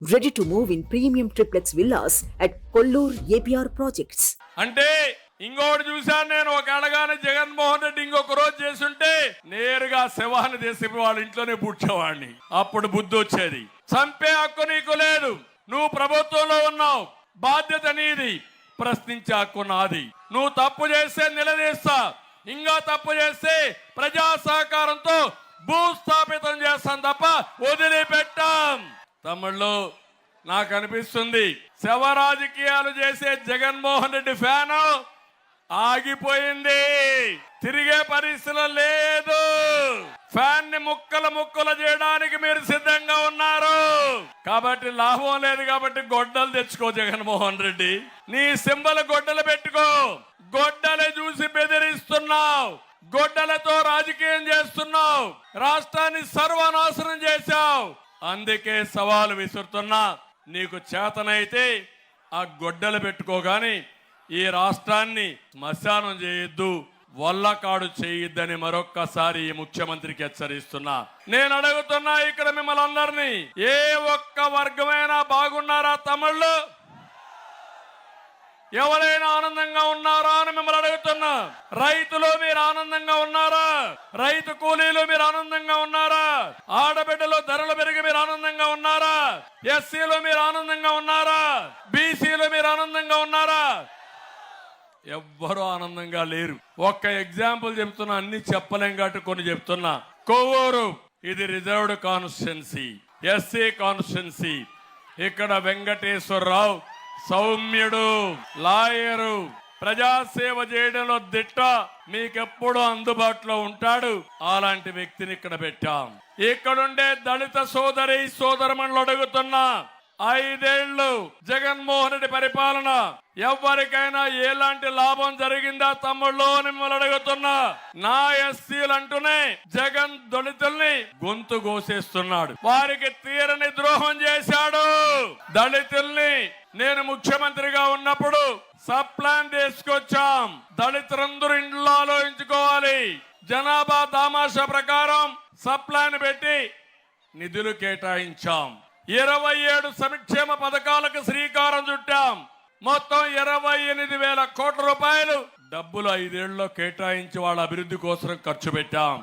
Ready to move in premium triplex villas at Kollur APR Projects. అంటే ఇంకోటి చూశాను నేను, ఒక అడగానే జగన్మోహన్ రెడ్డి ఇంకొక రోజు చేస్తుంటే నేరుగా శవాన్ని తీసి వాళ్ళ ఇంట్లోనే పూడ్చేవాడిని. అప్పుడు బుద్ధి వచ్చేది. చంపే హక్కు నీకు లేదు, నువ్వు ప్రభుత్వంలో ఉన్నావు, బాధ్యత నీది, ప్రశ్నించే హక్కు నాది. నువ్వు తప్పు చేస్తే నిలదీస్తా, ఇంకా తప్పు చేస్తే ప్రజా సహకారంతో భూస్థాపితం చేస్తాం తప్ప వదిలిపెట్టాం. తమ్ముళ్ళు, నాకు అనిపిస్తుంది శవ రాజకీయాలు చేసే జగన్మోహన్ రెడ్డి ఫ్యాన్ ఆగిపోయింది, తిరిగే పరిస్థితి లేదు. ఫ్యాన్ ని ముక్కలు చేయడానికి మీరు సిద్ధంగా ఉన్నారు కాబట్టి లాభం లేదు. కాబట్టి గొడ్డలు తెచ్చుకో జగన్మోహన్ రెడ్డి, నీ సింబల్ గొడ్డలు పెట్టుకో. గొడ్డలు చూసి బెదిరిస్తున్నావు, గొడ్డలతో రాజకీయం చేస్తున్నావు, రాష్ట్రాన్ని సర్వనాశనం చేశావు. అందుకే సవాలు విసురుతున్నా, నీకు చేతనైతే ఆ గొడ్డలు పెట్టుకోగాని ఈ రాష్ట్రాన్ని శ్మశానం చేయొద్దు, వల్లకాడు చేయొద్దని మరొక్కసారి ఈ ముఖ్యమంత్రికి హెచ్చరిస్తున్నా. నేను అడుగుతున్నా ఇక్కడ మిమ్మల్ని అందరినీ, ఏ ఒక్క వర్గమైనా బాగున్నారా తమ్ముళ్ళు? ఎవరైనా ఆనందంగా ఉన్నారా అని మిమ్మల్ని అడుగుతున్నా. రైతులు మీరు ఆనందంగా ఉన్నారా? రైతు కూలీలు మీరు ఆనందంగా ఉన్నారా? ఆడబిడ్డలు ధరలు పెరిగి మీరు ఆనందంగా ఉన్నారా? ఎస్సీలు మీరు ఆనందంగా ఉన్నారా? బీసీలు మీరు ఆనందంగా ఉన్నారా? ఎవ్వరూ ఆనందంగా లేరు. ఒక్క ఎగ్జాంపుల్ చెప్తున్నా, అన్ని చెప్పలేం కాబట్టి కొన్ని చెప్తున్నా. కొవ్వూరు ఇది రిజర్వ్డ్ కాన్స్టిట్యున్సీ, ఎస్సీ కాన్స్టిట్యున్సీ. ఇక్కడ వెంకటేశ్వరరావు సౌమ్యుడు, లాయరు, ప్రజాసేవ చేయడంలో దిట్ట, మీకెప్పుడు అందుబాటులో ఉంటాడు. అలాంటి వ్యక్తిని ఇక్కడ పెట్టాం. ఇక్కడుండే దళిత సోదరి సోదరమణులు అడుగుతున్నా, 5 ఏళ్లు జగన్మోహన్ రెడ్డి పరిపాలన ఎవరికైనా ఎలాంటి లాభం జరిగిందా తమ్ముళ్ళు అని మిమ్మల్ని అడుగుతున్నా. నా ఎస్సీలు అంటూనే జగన్ దళితుల్ని గొంతు కోసేస్తున్నాడు, వారికి తీరని ద్రోహం చేశాడు. దళితుల్ని నేను ముఖ్యమంత్రిగా ఉన్నప్పుడు సబ్ ప్లాన్ తీసుకొచ్చాం. దళితులందరూ ఇంట్లో ఆలోచించుకోవాలి. జనాభా దామాషా ప్రకారం సబ్ ప్లాన్ పెట్టి నిధులు కేటాయించాం. 27 సంక్షేమ పథకాలకు శ్రీకారం చుట్టాం. మొత్తం 28,000 కోట్ల రూపాయలు డబ్బులు 5 ఏళ్లలో కేటాయించి వాళ్ళ అభివృద్ధి కోసం ఖర్చు పెట్టాం.